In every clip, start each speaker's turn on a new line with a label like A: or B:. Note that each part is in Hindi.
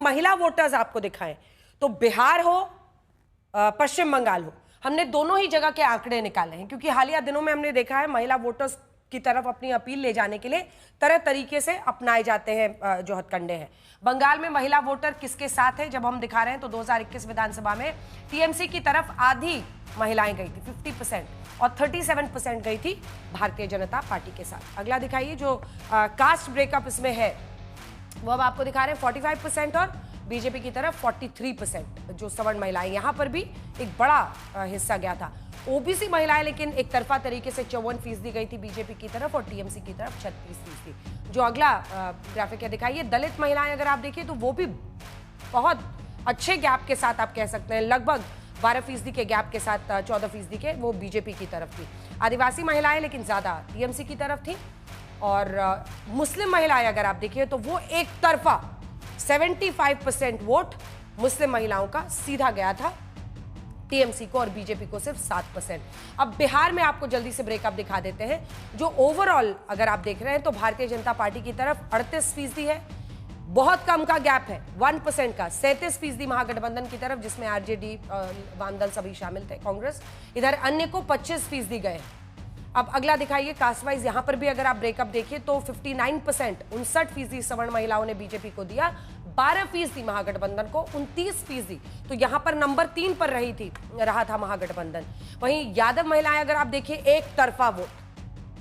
A: महिला वोटर्स आपको दिखाएं तो बिहार हो पश्चिम बंगाल हो, हमने दोनों ही जगह के आंकड़े निकाले हैं, क्योंकि हालिया दिनों में हमने देखा है महिला वोटर्स की तरफ अपनी अपील ले जाने के लिए तरह तरीके से अपनाए जाते हैं जो हथकंडे हैं। बंगाल में महिला वोटर किसके साथ है जब हम दिखा रहे हैं तो 2021 विधानसभा में टीएमसी की तरफ आधी महिलाएं गई थी 50% और 37% गई थी भारतीय जनता पार्टी के साथ। अगला दिखाइए जो कास्ट ब्रेकअप इसमें है वो अब आपको दिखा रहे हैं 45% और बीजेपी की तरफ 43% जो सवर्ण महिलाएं, यहां पर भी एक बड़ा हिस्सा गया था। ओबीसी महिलाएं लेकिन एक तरफा तरीके से 54% गई थी बीजेपी की तरफ और टीएमसी की तरफ 36%। जो अगला ग्राफिक है दिखाइए दलित महिलाएं, अगर आप देखिए तो वो भी बहुत अच्छे गैप के साथ आप कह सकते हैं, लगभग 12% के गैप के साथ 14% के वो बीजेपी की तरफ थी। आदिवासी महिलाएं लेकिन ज्यादा टीएमसी की तरफ थी और मुस्लिम महिलाएं अगर आप देखिए तो वो एक तरफा 75% वोट मुस्लिम महिलाओं का सीधा गया था टीएमसी को और बीजेपी को सिर्फ 7%। अब बिहार में आपको जल्दी से ब्रेकअप दिखा देते हैं। जो ओवरऑल अगर आप देख रहे हैं तो भारतीय जनता पार्टी की तरफ 38% है, बहुत कम का गैप है 1% का, 37% महागठबंधन की तरफ जिसमें आरजेडी वामदल सभी शामिल थे, कांग्रेस, इधर अन्य को 25% गए। अब अगला दिखाइए कास्ट वाइज, यहां पर भी अगर आप ब्रेकअप देखिए तो 59% 59% सवर्ण महिलाओं ने बीजेपी को दिया, 12% महागठबंधन को, 29%। तो यहां पर नंबर 3 पर रहा था महागठबंधन। वहीं यादव महिलाएं अगर आप देखिए एक तरफा वोट,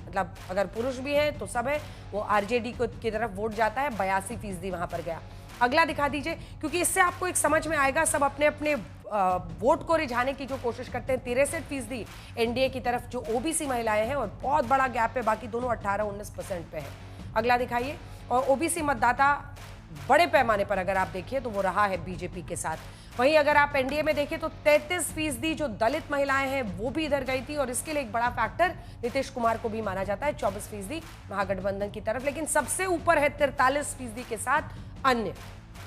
A: मतलब अगर पुरुष भी हैं तो सब है, वो आरजेडी की तरफ वोट जाता है, 82% वहां पर गया। अगला दिखा दीजिए, क्योंकि इससे आपको एक समझ में आएगा, सब अपने अपने वोट को रिझाने की जो कोशिश करते हैं। 63% एनडीए की तरफ जो ओबीसी महिलाएं हैं और बहुत बड़ा गैप है, बाकी दोनों 18-19% पे है। अगला दिखाइए, और ओबीसी मतदाता बड़े पैमाने पर अगर आप देखिए तो वो रहा है बीजेपी के साथ। वहीं अगर आप एनडीए में देखिए तो 33% जो दलित महिलाएं हैं वो भी इधर गई थी और इसके लिए एक बड़ा फैक्टर नीतीश कुमार को भी माना जाता है, 24% महागठबंधन की तरफ, लेकिन सबसे ऊपर है 43% के साथ अन्य।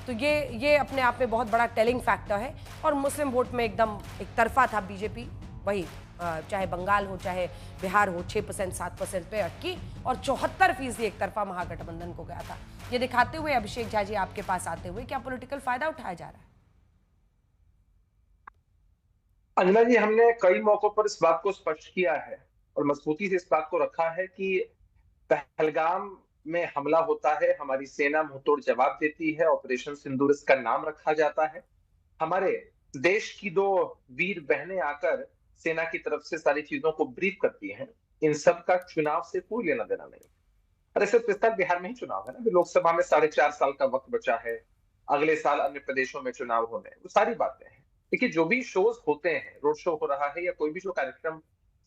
A: तो ये अपने आप में बहुत बड़ा टेलिंग फैक्टर है। और मुस्लिम वोट में एकदम एक तरफा था बीजेपी, वही चाहे बंगाल हो चाहे बिहार हो, 6% 7% पे अटकी और 74% एक तरफा महागठबंधन को गया था। ये दिखाते हुए अभिषेक झा जी आपके पास आते हुए क्या पॉलिटिकल फायदा उठाया जा रहा है?
B: अंजना जी, हमने कई मौकों पर इस बात को स्पष्ट किया है और मजबूती से इस बात को रखा है कि पहलगाम में हमला होता है, हमारी सेना मुंहतोड़ जवाब देती है, ऑपरेशन सिंदूर इसका नाम रखा जाता है। हमारे देश की दो वीर बहनें आकर सेना की तरफ से सारी चीजों को ब्रीफ करती हैं। इन सब का चुनाव से कोई लेना देना नहीं। अरे सिर्फ इस साल बिहार में ही चुनाव है ना, अभी लोकसभा में 4.5 साल का वक्त बचा है, अगले साल अन्य प्रदेशों में चुनाव होने हैं, वो सारी बातें हैं। देखिए, जो भी शोज होते हैं, रोड शो हो रहा है या कोई भी जो कार्यक्रम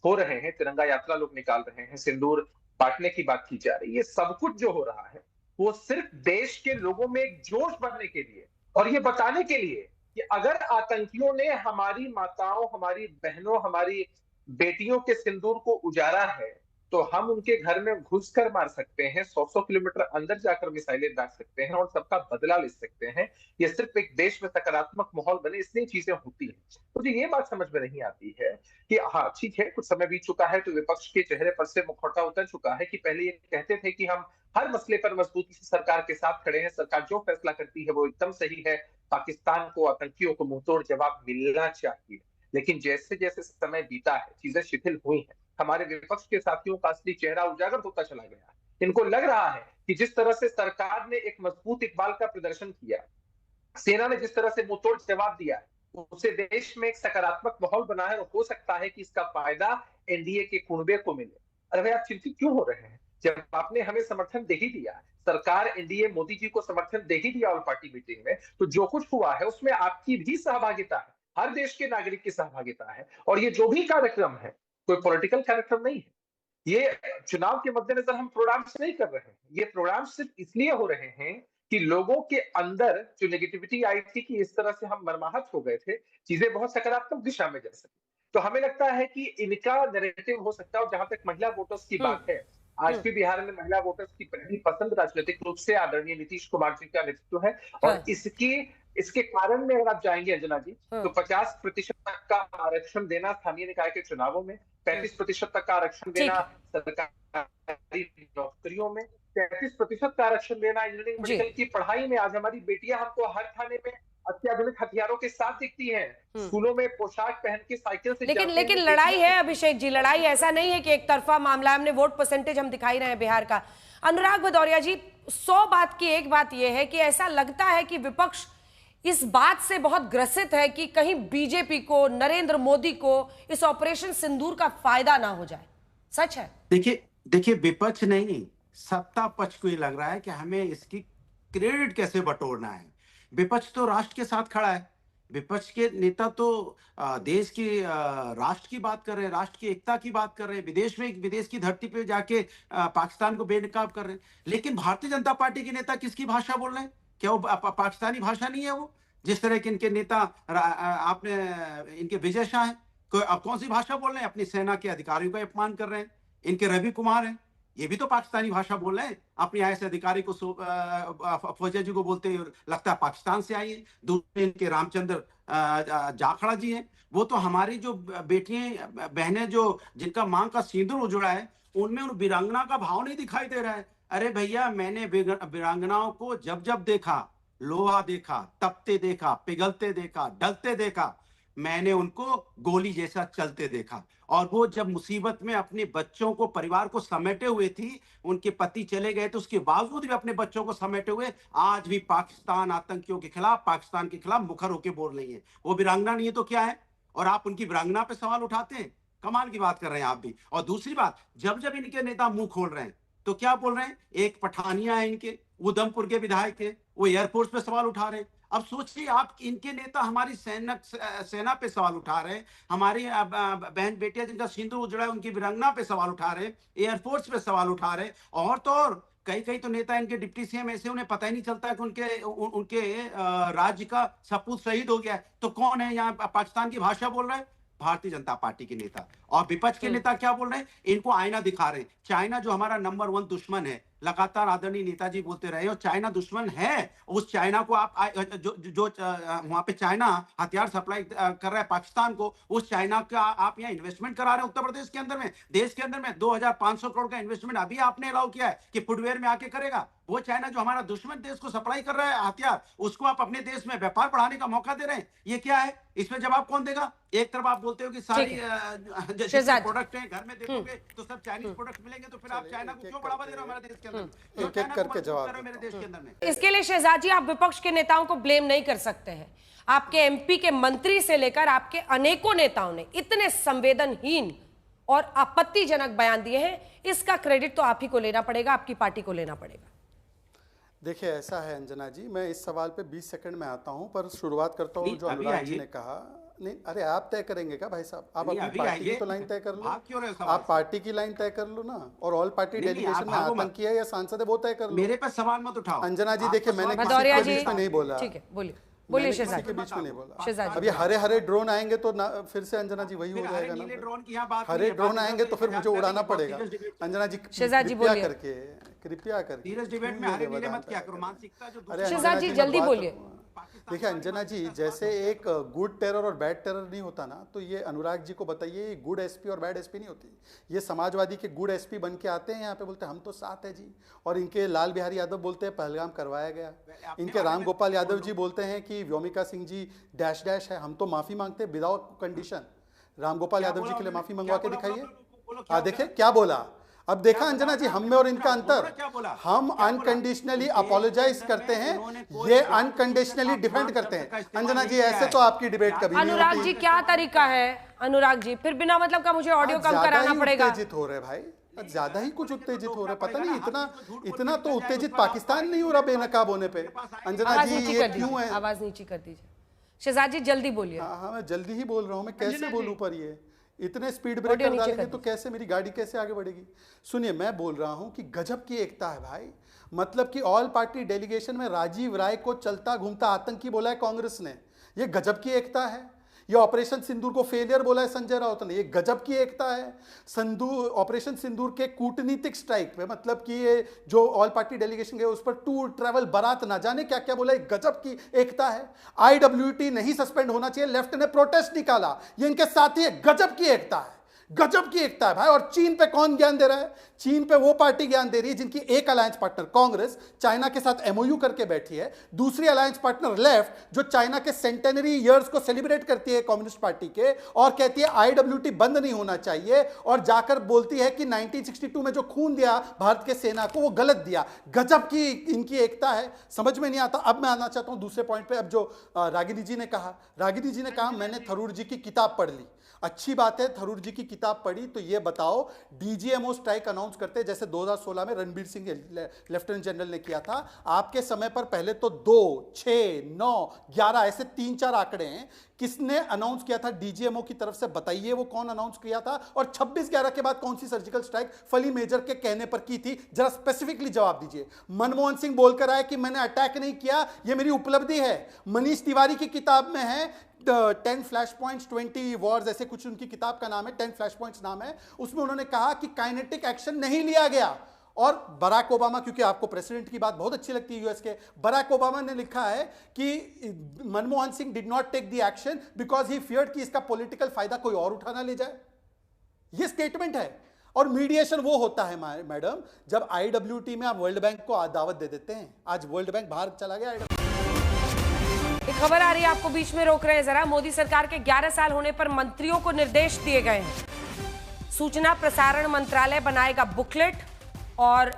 B: हो रहे हैं, तिरंगा यात्रा लोग निकाल रहे हैं, सिंदूर बांटने की बात की जा रही है, ये सब कुछ जो हो रहा है वो सिर्फ देश के लोगों में एक जोश भरने के लिए और ये बताने के लिए कि अगर आतंकियों ने हमारी माताओं, हमारी बहनों, हमारी बेटियों के सिंदूर को उजाड़ा है तो हम उनके घर में घुसकर मार सकते हैं, 100-100 किलोमीटर अंदर जाकर मिसाइलें दाग सकते हैं और सबका बदला ले सकते हैं। ये सिर्फ एक देश में सकारात्मक माहौल बने इसलिए चीजें होती हैं। मुझे ये बात समझ में नहीं आती है कि हाँ ठीक है, कुछ समय बीत चुका है तो विपक्ष के चेहरे पर से मुखौटा उतर चुका है कि पहले ये कहते थे कि हम हर मसले पर मजबूती से सरकार के साथ खड़े हैं, सरकार जो फैसला करती है वो एकदम सही है, पाकिस्तान को, आतंकियों को मुंहतोड़ जवाब मिलना चाहिए। लेकिन जैसे जैसे समय बीता है, चीजें शिथिल हुई हैं, हमारे विपक्ष के साथियों का असली चेहरा उजागर होता चला गया। इनको लग रहा है कि जिस तरह से सरकार ने एक मजबूत इकबाल का प्रदर्शन किया, सेना ने जिस तरह से मुंहतोड़ जवाब दिया, उससे देश में एक सकारात्मक माहौल बना है और हो सकता है कि इसका फायदा एनडीए के कुनबे को मिले। अरे भाई, आप चिंतित क्यों हो रहे हैं? जब आपने हमें समर्थन दे ही दिया, सरकार एनडीए मोदी जी को समर्थन दे ही दिया ऑल पार्टी मीटिंग में, तो जो कुछ हुआ है उसमें आपकी भी सहभागिता है, हर देश के नागरिक की सहभागिता है। और ये जो भी कार्यक्रम है कोई पॉलिटिकल कार्यक्रम नहीं है, ये चुनाव के मद्देनजर हम प्रोग्राम्स नहीं कर रहे हैं। ये प्रोग्राम सिर्फ इसलिए हो रहे हैं कि लोगों के अंदर जो नेगेटिविटी आई थी कि इस तरह से हम मरमाहत हो गए थे, चीजें बहुत सकारात्मक दिशा में जा सकी। तो हमें लगता है कि इनका नैरेटिव हो सकता है। और जहां तक महिला वोटर्स की बात है, आज
A: हम्म
B: भी बिहार में महिला वोटर्स की पहली पसंद राजनीतिक रूप से आदरणीय नीतीश कुमार जी का नेतृत्व है। और
A: हाँ
B: इसके कारण में अगर आप जाएंगे अंजना जी, तो
A: हम्म
B: 50% तक का आरक्षण देना स्थानीय निकाय के चुनावों में,
A: हम्म
B: 35% तक का आरक्षण
A: ठीक
B: देना
A: है।
B: सरकारी नौकरियों में, 33% का आरक्षण देना इंजीनियरिंग
A: जी।
B: मेडिकल की पढ़ाई में। आज हमारी बेटियां हमको हर थाने में अत्याधुनिक हथियारों के साथ दिखती हैं, स्कूलों में पोशाक पहन के साइकिल से
A: लेकिन
B: जाते हैं,
A: लेकिन
B: जो
A: लड़ाई
B: बेटियां
A: है अभिषेक जी, लड़ाई ऐसा नहीं है कि एक तरफा मामला है। हमने वोट परसेंटेज हम दिखाई रहे हैं बिहार का। अनुराग भदौरिया जी, 100 बात की एक बात यह है कि ऐसा लगता है कि विपक्ष इस बात से बहुत ग्रसित है कि कहीं बीजेपी को, नरेंद्र मोदी को इस ऑपरेशन सिंदूर का फायदा ना हो जाए। सच है?
C: देखिए देखिए, विपक्ष नहीं, सत्ता पक्ष को ये लग रहा है कि हमें इसकी क्रेडिट कैसे बटोरना है। विपक्ष तो राष्ट्र के साथ खड़ा है। विपक्ष के नेता तो देश की राष्ट्र की बात कर रहे हैं, राष्ट्र की एकता की बात कर रहे हैं, विदेश की धरती पे जाके पाकिस्तान को बेनकाब कर रहे हैं। लेकिन भारतीय जनता पार्टी के नेता किसकी भाषा बोल रहे हैं? क्या वो पाकिस्तानी भाषा नहीं है? वो जिस तरह के इनके नेता आपने इनके विजय शाह है, अब कौन सी भाषा बोल रहे हैं? अपनी सेना के अधिकारियों का अपमान कर रहे हैं। इनके रवि कुमार हैं, ये भी तो पाकिस्तानी भाषा बोल रहे हैं। अपने आईएएस अधिकारी को फौजिया जी को बोलते हैं लगता है पाकिस्तान से आई है। दूसरे इनके रामचंद्र जाखड़ा जी हैं, वो तो हमारी जो बेटियां बहनें जो जिनका मांग का सिंदूर उजड़ा है, उनमें उन वीरांगना का भाव नहीं दिखाई दे रहा है। अरे भैया, मैंने वीरांगनाओं को जब जब देखा, लोहा देखा, तपते देखा, पिघलते देखा, ढलते देखा, मैंने उनको गोली जैसा चलते देखा। और वो जब मुसीबत में अपने बच्चों को, परिवार को समेटे हुए थी, उनके पति चले गए तो उसके बावजूद भी अपने बच्चों को समेटे हुए आज भी पाकिस्तान आतंकियों के खिलाफ, पाकिस्तान के खिलाफ मुखर होकर बोल रही है। वो वीरांगना नहीं है तो क्या है? और आप उनकी वीरांगना पे सवाल उठाते हैं। कमाल की बात कर रहे हैं आप भी। और दूसरी बात, जब जब इनके नेता मुंह खोल रहे हैं तो क्या बोल रहे हैं? एक पठानिया है इनके, उधमपुर के विधायक है, वो एयरफोर्स पे सवाल उठा रहे हैं। अब सोचिए आप, इनके नेता हमारी सेना पे सवाल उठा रहे हैं, हमारी बहन बेटियां जिनका सिंदूर उजड़ा है उनकी वीरांगना पे सवाल उठा रहे हैं, एयरफोर्स पे सवाल उठा रहे हैं। और तो और कई कई तो नेता इनके डिप्टी सीएम ऐसे, उन्हें पता ही नहीं चलता है कि उनके राज्य का सपूत शहीद हो गया है। तो कौन है यहाँ पाकिस्तान की भाषा बोल रहा है? भारतीय जनता पार्टी के नेता। और विपक्ष के नेता क्या बोल रहे हैं? इनको आईना दिखा रहे हैं। चाइना जो हमारा नंबर 1 दुश्मन है, लगातार आदरणीय नेताजी बोलते रहे, और चाइना दुश्मन है। उस चाइना को आप जो वहां पे चाइना हथियार सप्लाई कर रहा है पाकिस्तान को, उस चाइना का आप यहाँ इन्वेस्टमेंट करा रहे हैं उत्तर प्रदेश के अंदर में, देश के अंदर में 2500 करोड़ का इन्वेस्टमेंट अभी आपने अलाउ किया है कि फुटवेयर में आके करेगा। वो चाइना जो हमारा दुश्मन देश को सप्लाई कर रहा है हथियार, उसको आप अपने देश में व्यापार बढ़ाने का मौका दे रहे हैं। ये क्या है? इसमें जवाब कौन देगा? एक तरफ आप बोलते हो कि सारी प्रोडक्ट है घर में देखोगे तो सब चाइनीज प्रोडक्ट मिलेंगे, तो फिर आप चाइना को क्यों बढ़ावा दे रहे हो हमारे देश के अंदर?
D: एक एक करके जवाब
C: मेरे देश के अंदर में।
A: इसके लिए शहजाद जी, आप विपक्ष के नेताओं को ब्लेम नहीं कर सकते हैं। आपके एमपी के मंत्री से लेकर आपके अनेकों नेताओं ने इतने संवेदनहीन और आपत्तिजनक बयान दिए हैं, इसका क्रेडिट तो आप ही को लेना पड़ेगा, आपकी पार्टी को लेना पड़ेगा।
D: देखिए, ऐसा है अंजना जी, मैं इस सवाल पे 20 सेकंड में आता हूं, पर शुरुआत करता हूं जो अनुराग जी ने कहा। नहीं, अरे आप तय करेंगे क्या भाई साहब? आप अपनी पार्टी की तो लाइन तय कर लो। आप पार्टी की लाइन तय कर लो ना, और ऑल पार्टी डेलीगेशन में आतंकी है या सांसद है वो तय कर लो।
C: मेरे पे सवाल मत उठाओ
D: अंजना जी। देखिए, मैंने
A: भदौरिया
D: किसी के बीच में नहीं बोला।
A: ठीक है, बोलिए शहजाद
D: के बीच में नहीं बोला।
A: शहजाद
D: अब ये हरे हरे ड्रोन आएंगे तो फिर से अंजना जी वही हो जाएगा ना। हरे ड्रोन आएंगे तो फिर मुझे उड़ाना पड़ेगा। अंजना जी,
A: शहजाद जी बोलिए,
D: कृपया करके
C: धीरज डिबेट में हरे नीले मत क्या करो, मानसिकता जो।
A: शहजाद जी जल्दी बोलिए।
D: देखिए अंजना जी, जैसे एक गुड टेरर और बैड टेरर नहीं होता ना, तो ये अनुराग जी को बताइए, गुड एसपी और बैड एसपी नहीं होती। ये समाजवादी के गुड एसपी बन के आते हैं यहाँ पे, बोलते हैं हम तो साथ है जी, और इनके लाल बिहारी यादव बोलते हैं पहलगाम करवाया गया। इनके राम गोपाल यादव जी बोलते हैं कि व्योमिका सिंह जी डैश डैश है, हम तो माफी मांगते हैं विदाउट कंडीशन। राम गोपाल यादव जी के लिए माफी मंगवा के दिखाइए। देखिए क्या बोला। अब देखा अंजना जी, हम में और इनका अंतर, हम अनकंडीशनली अपोलोजाइज करते हैं, ये अनकंडीशनली डिफेंड करते हैं। अंजना जी, ऐसे तो आपकी डिबेट कभी नहीं होती।
A: अनुराग जी क्या तरीका है? अनुराग जी, फिर बिना मतलब का मुझे ऑडियो कम कराना पड़ेगा।
D: उत्तेजित हो रहे भाई, ज्यादा ही कुछ उत्तेजित हो रहे, पता नहीं इतना तो उत्तेजित पाकिस्तान नहीं हो रहा बेनकाब होने पे। अंजना जी ये क्यों है?
A: आवाज नीचे कर दीजिए। शहजाद जी जल्दी बोलिए।
D: हाँ, मैं जल्दी ही बोल रहा हूँ। मैं कैसे बोलूं? पर ये इतने स्पीड ब्रेकर डालेंगे तो कैसे मेरी गाड़ी कैसे आगे बढ़ेगी? सुनिए, मैं बोल रहा हूं कि गजब की एकता है भाई। मतलब कि ऑल पार्टी डेलीगेशन में राजीव राय को चलता घूमता आतंकी बोला है कांग्रेस ने, ये गजब की एकता है। ये ऑपरेशन सिंदूर को फेलियर बोला है संजय राउत ने, ये गजब की एकता है। ऑपरेशन सिंदूर के कूटनीतिक स्ट्राइक पे, मतलब कि ये जो ऑल पार्टी डेलीगेशन गए उस पर टूर ट्रैवल बारात ना जाने क्या क्या बोला, ये गजब की एकता है। IWT नहीं सस्पेंड होना चाहिए, लेफ्ट ने प्रोटेस्ट निकाला, ये इनके साथी है, गजब की एकता है। गजब की एकता है भाई। और चीन पे कौन ज्ञान दे रहा है? चीन पे वो पार्टी ज्ञान दे रही है जिनकी एक अलायंस पार्टनर कांग्रेस चाइना के साथ एमओयू करके बैठी है, दूसरी अलायंस पार्टनर लेफ्ट जो चाइना के सेंटेनरी ईयर्स को सेलिब्रेट करती है कम्युनिस्ट पार्टी के, और कहती है आईडब्ल्यूटी बंद नहीं होना चाहिए, और जाकर बोलती है कि 1962 में जो खून दिया भारत के सेना को वो गलत दिया। गजब की इनकी एकता है, समझ में नहीं आता। अब मैं आना चाहता हूं दूसरे पॉइंट पे। अब जो रागिनी जी ने कहा मैंने थरूर जी की किताब पढ़ ली। अच्छी बात है, थरूर जी की किताब पढ़ी, तो ये बताओ डीजीएमओ स्ट्राइक अनाउंस करते जैसे 2016 में रणबीर सिंह लेफ्टिनेंट जनरल ने किया था, आपके समय पर पहले तो 2, 6, 9, 11 ऐसे 3-4 आंकड़े हैं। किसने अनाउंस किया था डीजीएमओ की तरफ से? बताइए वो कौन अनाउंस किया था, और 26/11 के बाद कौन सी सर्जिकल स्ट्राइक फली मेजर के कहने पर की थी? जरा स्पेसिफिकली जवाब दीजिए। मनमोहन सिंह बोलकर आए कि मैंने अटैक नहीं किया, ये मेरी उपलब्धि है। मनीष तिवारी की किताब में है 10 फ्लैश पॉइंट्स 20 वॉर्स, ऐसे कुछ उनकी किताब का नाम है, 10 फ्लैश पॉइंट्स नाम है। उसमें उन्होंने कहा कि काइनेटिक एक्शन नहीं लिया गया। और बराक ओबामा, क्योंकि आपको प्रेसिडेंट की बात बहुत अच्छी लगती है यूएस के, बराक ओबामा ने लिखा है कि Manmohan Singh did not take the action because he feared कि इसका पॉलिटिकल फायदा कोई और उठाना ले जाए। ये स्टेटमेंट है। और मीडिएशन वो होता है मैडम जब आईडब्ल्यूटी में आप वर्ल्ड बैंक को दावत दे देते हैं। आज वर्ल्ड बैंक बाहर चला गया।
A: एक खबर आ रही है, आपको बीच में रोक रहे हैं जरा। मोदी सरकार के 11 साल होने पर मंत्रियों को निर्देश दिए गए हैं। सूचना प्रसारण मंत्रालय बनाएगा बुकलेट, और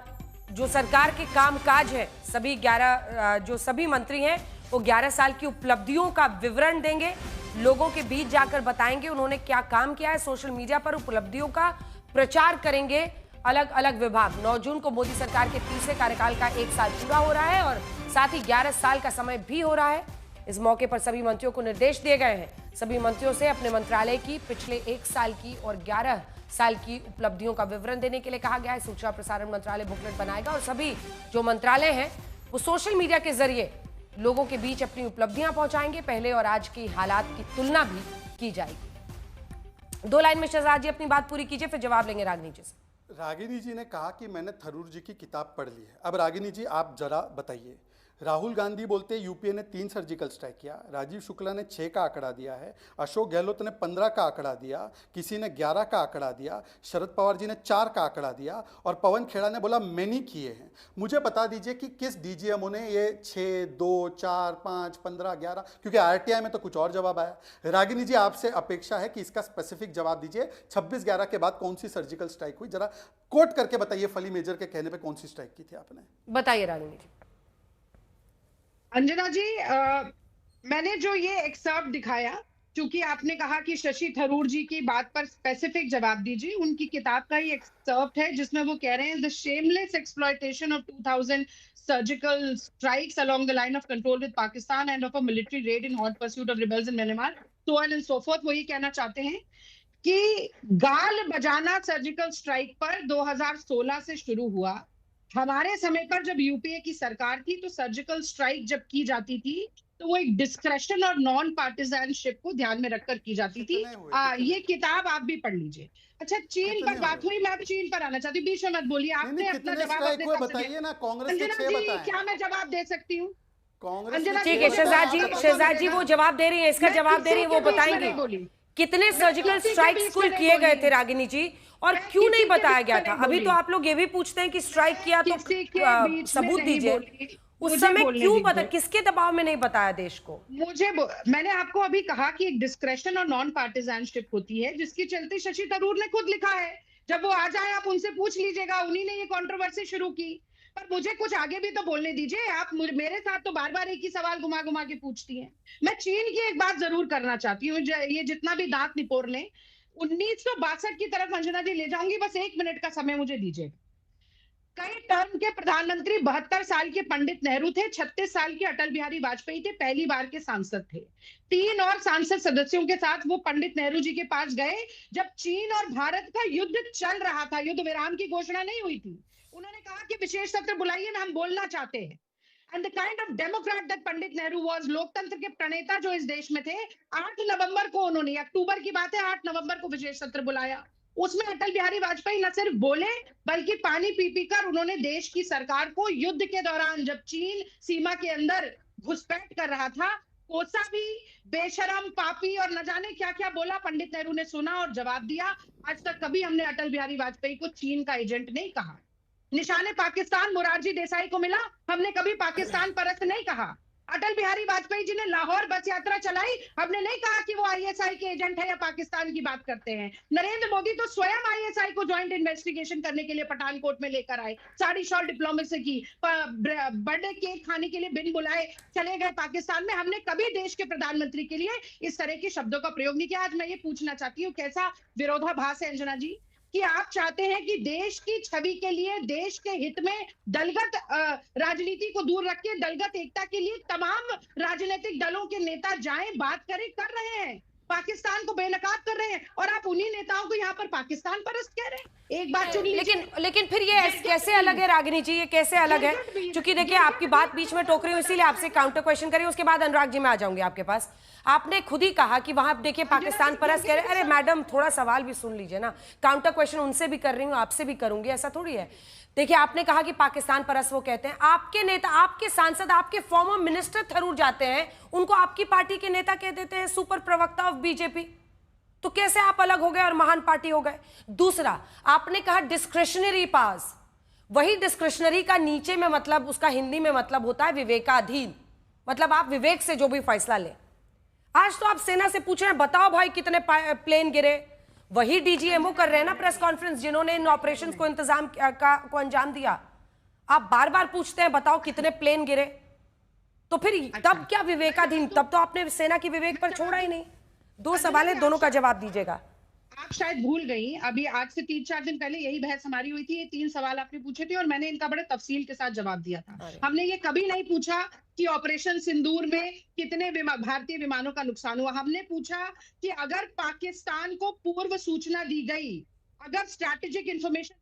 A: जो सरकार के कामकाज है, सभी 11 जो सभी मंत्री हैं वो 11 साल की उपलब्धियों का विवरण देंगे, लोगों के बीच जाकर बताएंगे उन्होंने क्या काम किया है। सोशल मीडिया पर उपलब्धियों का प्रचार करेंगे अलग अलग विभाग। 9 जून को मोदी सरकार के तीसरे कार्यकाल का 1 साल पूरा हो रहा है, और साथ ही 11 साल का समय भी हो रहा है। इस मौके पर सभी मंत्रियों को निर्देश दिए गए हैं। सभी मंत्रियों से अपने मंत्रालय की पिछले 1 साल की और 11 साल की उपलब्धियों का विवरण देने के लिए कहा गया है। सूचना प्रसारण मंत्रालय बुकलेट बनाएगा, और सभी जो मंत्रालय हैं वो सोशल मीडिया के जरिए लोगों के बीच अपनी उपलब्धियां पहुंचाएंगे। पहले और आज की हालात की तुलना भी की जाएगी। 2 लाइन में शहजाद जी अपनी बात पूरी कीजिए, फिर जवाब लेंगे रागिनी जी से।
D: रागिनी जी ने कहा कि मैंने थरूर जी की किताब पढ़ ली है। अब रागिनी जी आप जरा बताइए, राहुल गांधी बोलते हैं यूपीए ने 3 सर्जिकल स्ट्राइक किया, राजीव शुक्ला ने 6 का आंकड़ा दिया है, अशोक गहलोत ने 15 का आंकड़ा दिया, किसी ने 11 का आंकड़ा दिया, शरद पवार जी ने 4 का आंकड़ा दिया, और पवन खेड़ा ने बोला मैंने किए हैं। मुझे बता दीजिए कि किस डीजीएमओ ने ये 6, 2, 4, 5, 15, 11, क्योंकि आरटीआई में तो कुछ और जवाब आया। रागिनी जी आपसे अपेक्षा है कि इसका स्पेसिफिक जवाब दीजिए। 26/11 के बाद कौन सी सर्जिकल स्ट्राइक हुई, जरा कोट करके बताइए। फली मेजर के कहने पर कौन सी स्ट्राइक की थी आपने?
A: बताइए रागिनी जी।
E: अंजना जी, मैंने जो ये एक्सर्प्ट दिखाया, क्योंकि आपने कहा कि शशि थरूर जी की बात पर स्पेसिफिक जवाब दीजिए, उनकी किताब का ही एक्सर्प्ट है जिसमें वो कह रहे हैं the shameless exploitation of 2000 surgical strikes along the line of control with Pakistan end of a military red in hot pursuit of rebels in Myanmar, so on and so fourth. वो ये कहना चाहते हैं कि गाल बजाना सर्जिकल स्ट्राइक पर 2016 से शुरू हुआ। हमारे समय पर जब यूपीए की सरकार थी तो सर्जिकल स्ट्राइक जब की जाती थी तो वो एक डिस्क्रेशन और नॉन पार्टिजानशिप को ध्यान में रखकर की जाती थी। ये किताब आप भी पढ़ लीजिए। अच्छा, चीन पर बात हुई, मैं चीन पर आना चाहती हूँ, बीच में मत बोलिए। आपने अपना जवाब
D: बताइए ना। कांग्रेस के 6 बताएं।
E: क्या मैं जवाब दे सकती हूँ?
D: कांग्रेस
A: ठीक है शहजाद जी वो जवाब दे रही है, इसका जवाब दे रही है, वो बताएंगे कितने सर्जिकल स्ट्राइक्स कुल किए गए थे रागिनी जी, और क्यों नहीं बताया गया था? अभी तो आप लोग ये भी पूछते हैं कि स्ट्राइक किया तो सबूत दीजिए। उस समय क्यों पता, किसके दबाव में नहीं बताया देश को?
E: मैंने आपको अभी कहा कि एक डिस्क्रेशन और नॉन पार्टिजानशिप होती है, जिसके चलते शशि थरूर ने खुद लिखा है। जब वो आ जाए आप उनसे पूछ लीजिएगा, उन्हीं ने ये कंट्रोवर्सी शुरू की। पर मुझे कुछ आगे भी तो बोलने दीजिए। आप मेरे साथ तो बार बार एक ही सवाल घुमा घुमा के पूछती हैं। मैं चीन की एक बात जरूर करना चाहती हूँ, ये जितना भी दांत निपोर लें, 1962 की तरफ अंजना जी ले जाऊंगी, बस 1 मिनट का समय मुझे दीजिए। कई टर्म के प्रधानमंत्री 72 साल के पंडित नेहरू थे, 36 साल के अटल बिहारी वाजपेयी थे, पहली बार के सांसद थे। 3 और सांसद सदस्यों के साथ वो पंडित नेहरू जी के पास गए जब चीन और भारत का युद्ध चल रहा था, युद्ध विराम की घोषणा नहीं हुई थी। उन्होंने कहा कि विशेष सत्र बुलाइए ना, हम बोलना चाहते हैं। And the kind of Democrat that Pandit Nehru was, लोकतंत्र के प्रणेता जो इस देश में थे। 8 नवंबर को उन्होंने, अक्टूबर की बात है, 8 नवंबर को विशेष सत्र बुलाया। उसमें अटल बिहारी वाजपेयी न सिर्फ बोले बल्कि पानी पी पी कर उन्होंने देश की सरकार को युद्ध के दौरान जब चीन सीमा के अंदर घुसपैठ कर रहा था कोसा भी, बेशरम, पापी और न जाने क्या क्या बोला, पंडित नेहरू ने सुना और जवाब दिया। आज तक कभी हमने अटल बिहारी वाजपेयी को चीन का एजेंट नहीं कहा। निशाने पाकिस्तान मोरारजी देसाई को मिला, हमने कभी पाकिस्तान परस्त नहीं कहा। अटल बिहारी वाजपेयी जी ने लाहौर बस यात्रा चलाई, हमने नहीं कहा कि वो आईएसआई के एजेंट है या पाकिस्तान की बात करते हैं। नरेंद्र मोदी तो स्वयं आईएसआई को ज्वाइंट इन्वेस्टिगेशन करने के लिए पठानकोट में लेकर आए, साड़ी शॉल डिप्लोमेसी की, बर्थडे केक खाने के लिए बिन बुलाए चले गए पाकिस्तान में। हमने कभी देश के प्रधानमंत्री के लिए इस तरह के शब्दों का प्रयोग नहीं किया। आज मैं ये पूछना चाहती हूँ, कैसा विरोधाभास है अंजना जी कि आप चाहते हैं कि देश की छवि के लिए, देश के हित में दलगत राजनीति को दूर रख के दलगत एकता के लिए तमाम राजनीतिक दलों के नेता जाएं, बात करें, कर रहे हैं, पाकिस्तान को बेनकाब कर रहे हैं, और आप उन्हीं नेताओं को यहाँ पर पाकिस्तान परस्त कह रहे हैं। एक बात चुन लीजिए।
A: लेकिन फिर ये कैसे अलग है रागिनी जी, ये कैसे अलग है? क्योंकि देखिए आपकी बात बीच में टोक रही हूँ, इसीलिए आपसे काउंटर क्वेश्चन करिए, उसके बाद अनुराग जी मैं आ जाऊंगी आपके पास। आपने खुद ही कहा कि वहां देखिए पाकिस्तान परस्त कह रहे। अरे मैडम थोड़ा सवाल भी सुन लीजिए ना, काउंटर क्वेश्चन उनसे भी कर रही हूँ, आपसे भी करूंगी, ऐसा थोड़ी है। देखिए आपने कहा कि पाकिस्तान परस्त वो कहते हैं, आपके नेता, आपके सांसद, आपके फॉर्मर मिनिस्टर थरूर जाते हैं, उनको आपकी पार्टी के नेता कह देते हैं सुपर प्रवक्ता ऑफ बीजेपी। तो कैसे आप अलग हो गए और महान पार्टी हो गए? दूसरा, आपने कहा डिस्क्रिशनरी पास, वही डिस्क्रिशनरी का नीचे में मतलब, उसका हिंदी में मतलब होता है विवेकाधीन, मतलब आप विवेक से जो भी फैसला लें। आज तो आप सेना से पूछ रहे हैं बताओ भाई कितने प्लेन गिरे, वही डीजीएमओ कर रहे हैं ना प्रेस कॉन्फ्रेंस, जिन्होंने इन ऑपरेशंस को को अंजाम दिया। आप बार बार पूछते हैं बताओ कितने प्लेन गिरे, तो फिर तब क्या विवेकाधीन? तब तो आपने सेना की विवेक पर छोड़ा ही नहीं। दो सवाल है, दोनों का जवाब दीजिएगा।
E: आप शायद भूल गई, अभी आज से 3-4 दिन पहले यही बहस हमारी हुई थी, ये 3 सवाल आपने पूछे थे और मैंने इनका बड़े तफसील के साथ जवाब दिया था। हमने ये कभी नहीं पूछा कि ऑपरेशन सिंदूर में कितने भारतीय विमानों का नुकसान हुआ। हमने पूछा कि अगर पाकिस्तान को पूर्व सूचना दी गई, अगर स्ट्रैटेजिक इंफॉर्मेशन